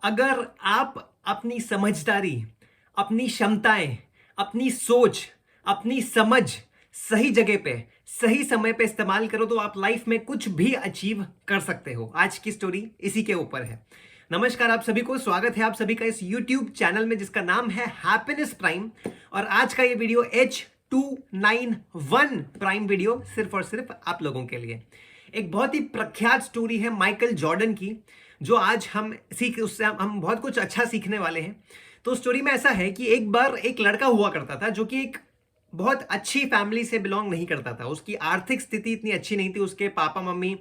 अगर आप अपनी समझदारी, अपनी क्षमताएं, अपनी सोच, अपनी समझ सही जगह पे, सही समय पे इस्तेमाल करो तो आप लाइफ में कुछ भी अचीव कर सकते हो। आज की स्टोरी इसी के ऊपर है। नमस्कार आप सभी को, स्वागत है आप सभी का इस YouTube चैनल में जिसका नाम है हैप्पीनेस प्राइम। और आज का ये वीडियो H291 प्राइम वीडियो सिर्फ और सिर्फ आप लोगों के लिए। एक बहुत ही प्रख्यात स्टोरी है माइकल जॉर्डन की, जो आज हम उससे हम बहुत कुछ अच्छा सीखने वाले हैं। तो स्टोरी में ऐसा है कि एक बार एक लड़का हुआ करता था जो कि एक बहुत अच्छी फैमिली से बिलोंग नहीं करता था। उसकी आर्थिक स्थिति इतनी अच्छी नहीं थी। उसके पापा मम्मी,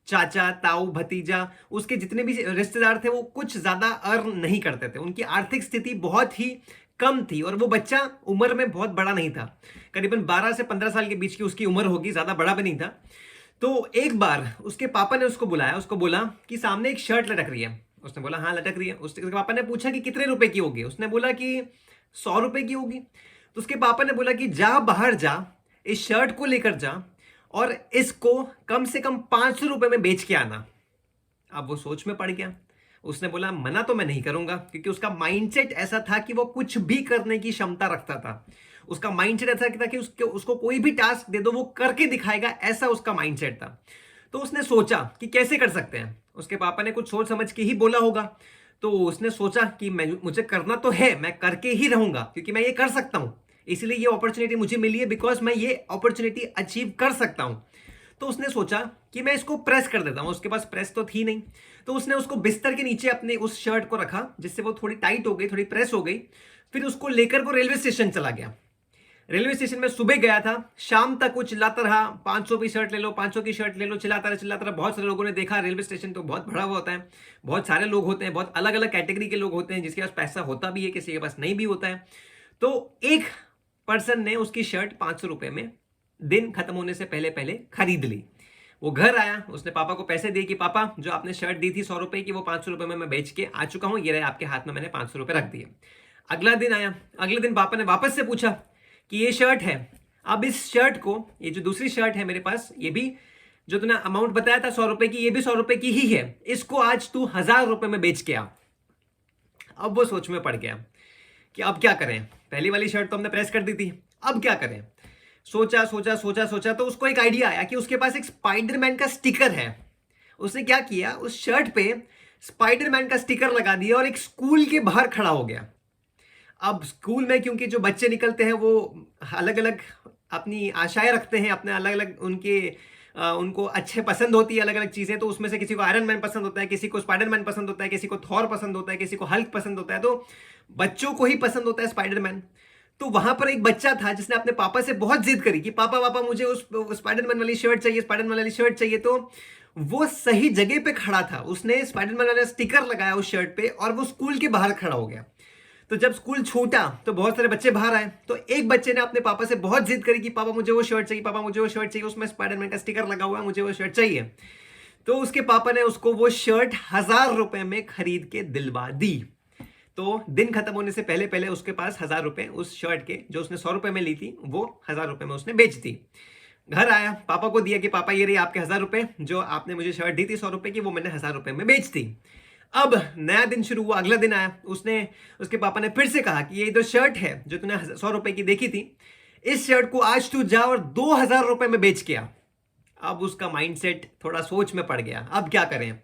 चाचा, ताऊ, भतीजा, उसके जितने भी रिश्तेदार थे वो कुछ ज्यादा अर्न नहीं करते थे। उनकी आर्थिक स्थिति बहुत ही कम थी और वो बच्चा उम्र में बहुत बड़ा नहीं था। करीबन 12 से 15 साल के बीच की उसकी उम्र होगी, ज्यादा बड़ा भी नहीं था। तो एक बार उसके पापा ने उसको बुलाया, उसको बोला कि सामने एक शर्ट लटक रही है। उसने बोला हाँ लटक रही है। उसके पापा ने पूछा कि कितने रुपए की होगी। उसने बोला कि 100 रुपए की होगी। तो उसके पापा ने बोला कि जा बाहर जा, इस शर्ट को लेकर जा और इसको कम से कम 500 रुपए में बेच के आना। अब वो सोच में पड़ गया। उसने बोला मना तो मैं नहीं करूंगा, क्योंकि उसका माइंडसेट ऐसा था कि वो कुछ भी करने की क्षमता रखता था। उसका माइंडसेट ऐसा था कि उसको कोई भी टास्क दे दो वो करके दिखाएगा, ऐसा उसका माइंडसेट था। तो उसने सोचा कि कैसे कर सकते हैं। उसके पापा ने कुछ सोच समझ के ही बोला होगा। तो उसने सोचा कि मुझे करना तो है, मैं करके ही रहूंगा, क्योंकि मैं ये कर सकता हूं। इसलिए ये अपॉर्चुनिटी मुझे मिली है, बिकॉज मैं ये अपॉर्चुनिटी अचीव कर सकता हूं। तो उसने सोचा कि मैं इसको प्रेस कर देता हूं। उसके पास प्रेस तो थी नहीं। तो उसने उसको बिस्तर के नीचे अपने उस शर्ट को रखा, जिससे वो थोड़ी टाइट हो गई, थोड़ी प्रेस हो गई। फिर उसको लेकर वो रेलवे स्टेशन चला गया। रेलवे स्टेशन में सुबह गया था, शाम तक वो चिल्लाता रहा 500 की शर्ट ले लो, 500 की शर्ट ले लो, चिल्लाता रहा चिल्लाता रहा। बहुत सारे लोगों ने देखा, रेलवे स्टेशन तो बहुत बड़ा हुआ होता है, बहुत सारे लोग होते हैं, बहुत अलग अलग कैटेगरी के लोग होते हैं, जिसके पास पैसा होता भी है, किसी के पास नहीं भी होता है। तो एक पर्सन ने उसकी शर्ट 500 रुपए में दिन खत्म होने से पहले पहले खरीद ली। वो घर आया, उसने पापा को पैसे दिए कि पापा जो आपने शर्ट दी थी 100 रुपए की, वो 500 रुपए में मैं बेच के आ चुका हूं, ये रहे आपके हाथ में, मैंने 500 रुपए रख दिए। अगला दिन आया, अगले दिन पापा ने वापस से पूछा कि ये शर्ट है, अब इस शर्ट को, ये जो दूसरी शर्ट है मेरे पास, ये भी जो तूने अमाउंट बताया था 100 रुपए की, ये भी 100 रुपए की ही है, इसको आज तू 1000 रुपए में बेच के आ। अब वो सोच में पड़ गया कि अब क्या करें। पहली वाली शर्ट तो हमने प्रेस कर दी थी, अब क्या करें। सोचा सोचा सोचा सोचा, तो उसको एक आइडिया आया कि उसके पास एक स्पाइडरमैन का स्टिकर है। उसने क्या किया, उस शर्ट पे स्पाइडरमैन का स्टिकर लगा दिया और एक स्कूल के बाहर खड़ा हो गया। अब स्कूल में क्योंकि जो बच्चे निकलते हैं वो अलग अलग अपनी आशाएं रखते हैं, अपने अलग अलग उनको अच्छे पसंद होती है अलग अलग चीजें। तो उसमें से किसी को आयरन मैन पसंद होता है, किसी को स्पाइडरमैन पसंद होता है, किसी को थॉर पसंद होता है, किसी को हल्क पसंद होता है। तो बच्चों को ही पसंद होता है स्पाइडरमैन। तो वहां पर एक बच्चा था जिसने अपने पापा से बहुत जिद करी कि पापा पापा मुझे उस स्पाइडरमैन वाली शर्ट चाहिए, स्पाइडरमैन वाली शर्ट चाहिए। तो वो सही जगह पे खड़ा था, उसने स्पाइडरमैन वाला स्टिकर लगाया उस शर्ट पे और वो स्कूल के बाहर खड़ा हो गया। तो जब स्कूल छूटा तो बहुत सारे बच्चे बाहर आए। तो एक बच्चे ने अपने पापा से बहुत जिद करी कि पापा मुझे वो शर्ट चाहिए, पापा मुझे वो शर्ट चाहिए, उसमें स्पाइडरमैन का स्टिकर लगा हुआ है, मुझे वो शर्ट चाहिए। तो उसके पापा ने उसको वो शर्ट 1000 रुपए में खरीद के दिलवा दी। तो दिन खत्म होने से पहले पहले उसके पास 1000 रुपए उस शर्ट के, जो उसने 100 रुपए में ली थी, वो 1000 रुपए में उसने बेच दी। घर आया, पापा को दिया कि पापा ये रही आपके 1000 रुपए, जो आपने मुझे शर्ट दी थी 100 रुपए की, वो मैंने 1000 रुपए में बेच दी। अब नया दिन शुरू हुआ, अगला दिन आया, उसके पापा ने फिर से कहा कि ये जो शर्ट है जो तूने 100 रुपए की देखी थी, इस शर्ट को आज तू जा और 2000 रुपए में बेच के आ। अब उसका माइंडसेट थोड़ा सोच में पड़ गया, अब क्या करें।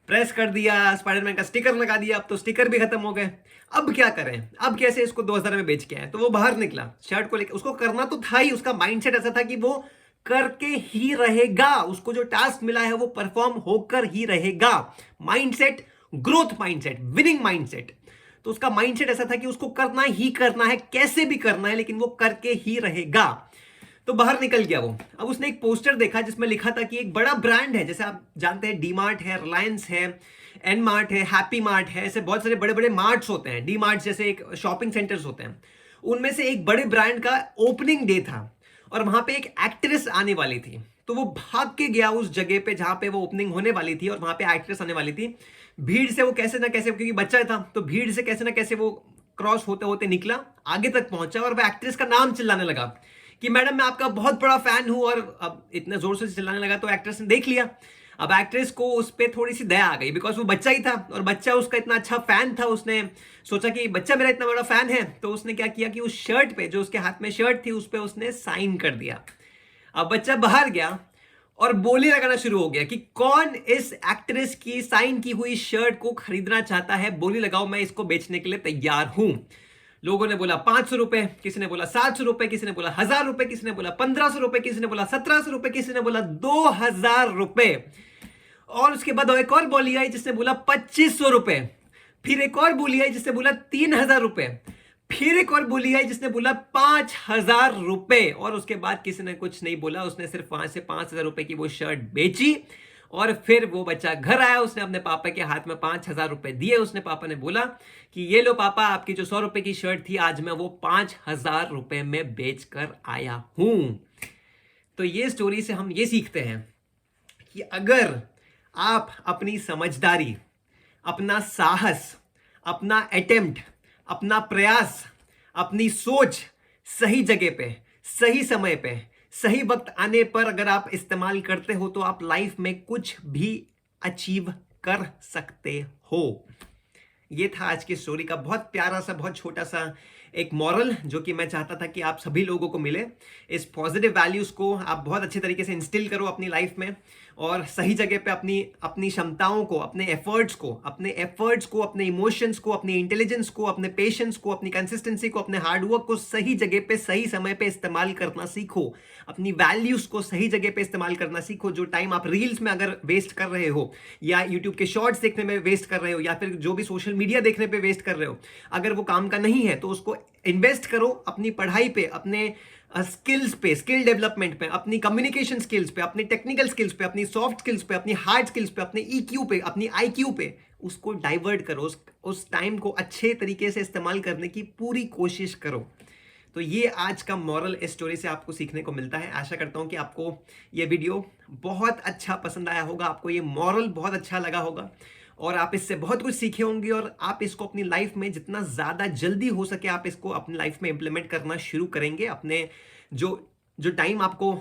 प्रेस कर दिया, स्पाइडरमैन का स्टिकर लगा दिया, अब तो स्टिकर भी खत्म हो गए। अब क्या करें, अब कैसे इसको 2000 में बेच के आए। तो वो बाहर निकला शर्ट को लेकर, उसको करना तो था ही, उसका माइंडसेट ऐसा था कि वो करके ही रहेगा, उसको जो टास्क मिला है वो परफॉर्म होकर ही रहेगा। Mindset, growth mindset, winning mindset. तो उसका माइंडसेट ऐसा था कि उसको करना ही करना है, कैसे भी करना है, लेकिन वो करके ही रहेगा। तो बाहर निकल गया वो। अब उसने एक पोस्टर देखा जिसमें लिखा था कि एक बड़ा ब्रांड है, जैसे आप जानते हैं डी मार्ट है, रिलायंस है, एन मार्ट है, हैप्पी मार्ट है, ऐसे बहुत सारे बड़े बड़े मार्ट्स होते हैं। डी मार्ट जैसे एक शॉपिंग सेंटर्स होते हैं, उनमें से एक बड़े ब्रांड का ओपनिंग डे था और वहां पे एक एक्ट्रेस आने वाली थी। तो वो भाग के गया उस जगह पे जहां पे वो ओपनिंग होने वाली थी और वहां पे एक्ट्रेस आने वाली थी। भीड़ से वो कैसे ना कैसे, क्योंकि बच्चा था, तो भीड़ से कैसे ना कैसे वो क्रॉस होते होते निकला, आगे तक पहुंचा और वो एक्ट्रेस का नाम चिल्लाने लगा कि मैडम मैं आपका बहुत बड़ा फैन हूं। और अब इतने जोर से चिल्लाने लगा तो एक्ट्रेस ने देख लिया। अब एक्ट्रेस को उस पर थोड़ी सी दया आ गई, बिकॉज वो बच्चा ही था और बच्चा उसका इतना अच्छा फैन था। उसने सोचा कि बच्चा मेरा इतना बड़ा फैन है, तो उसने क्या किया कि उस शर्ट पे, जो उसके हाथ में शर्ट थी, उस पर उसने साइन कर दिया। अब बच्चा बाहर गया और बोली लगाना शुरू हो गया कि कौन इस एक्ट्रेस की साइन की हुई शर्ट को खरीदना चाहता है, बोली लगाओ, मैं इसको बेचने के लिए तैयार हूं। लोगों ने बोला 500 रुपए, किसी ने बोला 700 रुपए, किसी ने बोला 1000 रुपए, किसी ने बोला 1500 रुपए, किसी ने बोला 1700 रुपए, किसी ने बोला 2000 रुपए। और उसके बाद एक और बोली आई जिसने बोला 2500 रुपए। फिर एक और बोली आई जिसने बोला 3000 रुपए। फिर एक और बोली आई जिसने बोला 5000 रुपए। और उसके बाद किसी ने कुछ नहीं बोला, उसने सिर्फ 5 से 5000 रुपए की वो शर्ट बेची। और फिर वो बच्चा घर आया, उसने अपने पापा के हाथ में 5000 रुपए दिए। उसने पापा ने बोला कि ये लो पापा, आपकी जो 100 रुपए की शर्ट थी, आज मैं वो 5000 रुपए में बेच कर आया हूं। तो ये स्टोरी से हम ये सीखते हैं कि अगर आप अपनी समझदारी, अपना साहस, अपना अटेम्प्ट, अपना प्रयास, अपनी सोच सही जगह पे, सही समय पे, सही वक्त आने पर अगर आप इस्तेमाल करते हो, तो आप लाइफ में कुछ भी अचीव कर सकते हो। ये था आज की स्टोरी का बहुत प्यारा सा, बहुत छोटा सा एक मॉरल, जो कि मैं चाहता था कि आप सभी लोगों को मिले। इस पॉजिटिव वैल्यूज को आप बहुत अच्छे तरीके से इंस्टिल करो अपनी लाइफ में, और सही जगह पे अपनी क्षमताओं को, अपने एफर्ट्स को, अपने इमोशंस को, अपनी इंटेलिजेंस को, अपने पेशेंस को, अपनी कंसिस्टेंसी को, अपने हार्डवर्क को सही जगह पे, सही समय पे इस्तेमाल करना सीखो। अपनी वैल्यूज को सही जगह पे इस्तेमाल करना सीखो। जो टाइम आप रील्स में अगर वेस्ट कर रहे हो, या यूट्यूब के शॉर्ट्स देखने में वेस्ट कर रहे हो, या फिर जो भी सोशल मीडिया देखने पे वेस्ट कर रहे हो, अगर वो काम का नहीं है, तो उसको इन्वेस्ट करो अपनी पढ़ाई पे, अपने स्किल्स पे, स्किल डेवलपमेंट पे, अपनी कम्युनिकेशन स्किल्स पे, अपनी टेक्निकल स्किल्स पे, अपनी सॉफ्ट स्किल्स पे, अपनी हार्ड स्किल्स पे, अपने ईक्यू पे, अपनी आईक्यू पे। उसको डाइवर्ट करो, उस टाइम को अच्छे तरीके से इस्तेमाल करने की पूरी कोशिश करो। तो ये आज का मॉरल इस स्टोरी से आपको सीखने को मिलता है। आशा करता हूं कि आपको ये वीडियो बहुत अच्छा पसंद आया होगा, आपको ये मॉरल बहुत अच्छा लगा होगा, और आप इससे बहुत कुछ सीखे होंगे, और आप इसको अपनी लाइफ में जितना ज़्यादा जल्दी हो सके आप इसको अपनी लाइफ में इंप्लीमेंट करना शुरू करेंगे। अपने जो टाइम आपको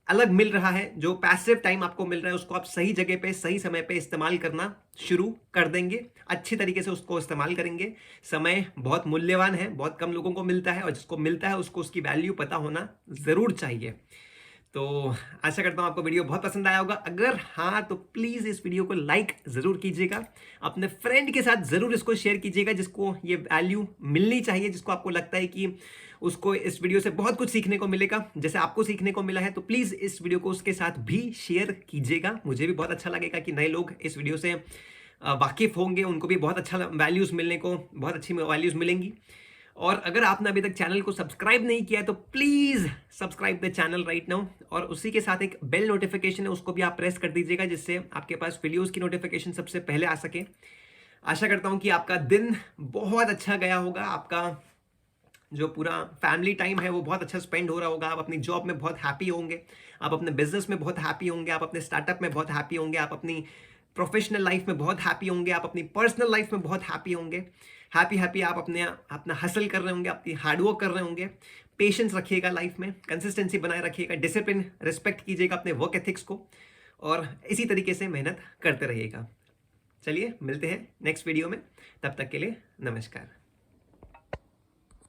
अलग मिल रहा है, जो पैसिव टाइम आपको मिल रहा है, उसको आप सही जगह पे, सही समय पे इस्तेमाल करना शुरू कर देंगे। अच्छी तरीके से उसको इस्तेमाल करेंगे। समय बहुत मूल्यवान है, बहुत कम लोगों को मिलता है, और जिसको मिलता है उसको उसकी वैल्यू पता होना ज़रूर चाहिए। तो आशा करता हूँ आपको वीडियो बहुत पसंद आया होगा। अगर हाँ, तो प्लीज़ इस वीडियो को लाइक ज़रूर कीजिएगा, अपने फ्रेंड के साथ ज़रूर इसको शेयर कीजिएगा, जिसको ये वैल्यू मिलनी चाहिए, जिसको आपको लगता है कि उसको इस वीडियो से बहुत कुछ सीखने को मिलेगा, जैसे आपको सीखने को मिला है। तो प्लीज़ इस वीडियो को उसके साथ भी शेयर कीजिएगा। मुझे भी बहुत अच्छा लगेगा कि नए लोग इस वीडियो से वाकिफ़ होंगे, उनको भी बहुत अच्छा वैल्यूज़ मिलने को, बहुत अच्छी वैल्यूज़ मिलेंगी। और अगर आपने अभी तक चैनल को सब्सक्राइब नहीं किया है, तो please subscribe the channel right now, और उसी के साथ एक बेल नोटिफिकेशन है, उसको भी आप प्रेस कर दीजिएगा, जिससे आपके पास वीडियोस की नोटिफिकेशन सबसे पहले आ सके। आशा करता हूं कि आपका दिन बहुत अच्छा गया होगा, आपका जो पूरा फैमिली टाइम है वो बहुत अच्छा स्पेंड हो रहा होगा, आप अपनी जॉब में बहुत हैप्पी होंगे, आप अपने बिजनेस में बहुत हैप्पी होंगे, आप अपने स्टार्टअप में बहुत हैप्पी होंगे, आप अपनी प्रोफेशनल लाइफ में बहुत हैप्पी होंगे, आप अपनी पर्सनल लाइफ में बहुत हैप्पी होंगे। हैप्पी आप अपना हसल कर रहे होंगे, अपनी हार्डवर्क कर रहे होंगे। पेशेंस रखिएगा लाइफ में, कंसिस्टेंसी बनाए रखिएगा, डिसिप्लिन रिस्पेक्ट कीजिएगा अपने वर्क एथिक्स को, और इसी तरीके से मेहनत करते रहिएगा। चलिए मिलते हैं नेक्स्ट वीडियो में, तब तक के लिए नमस्कार।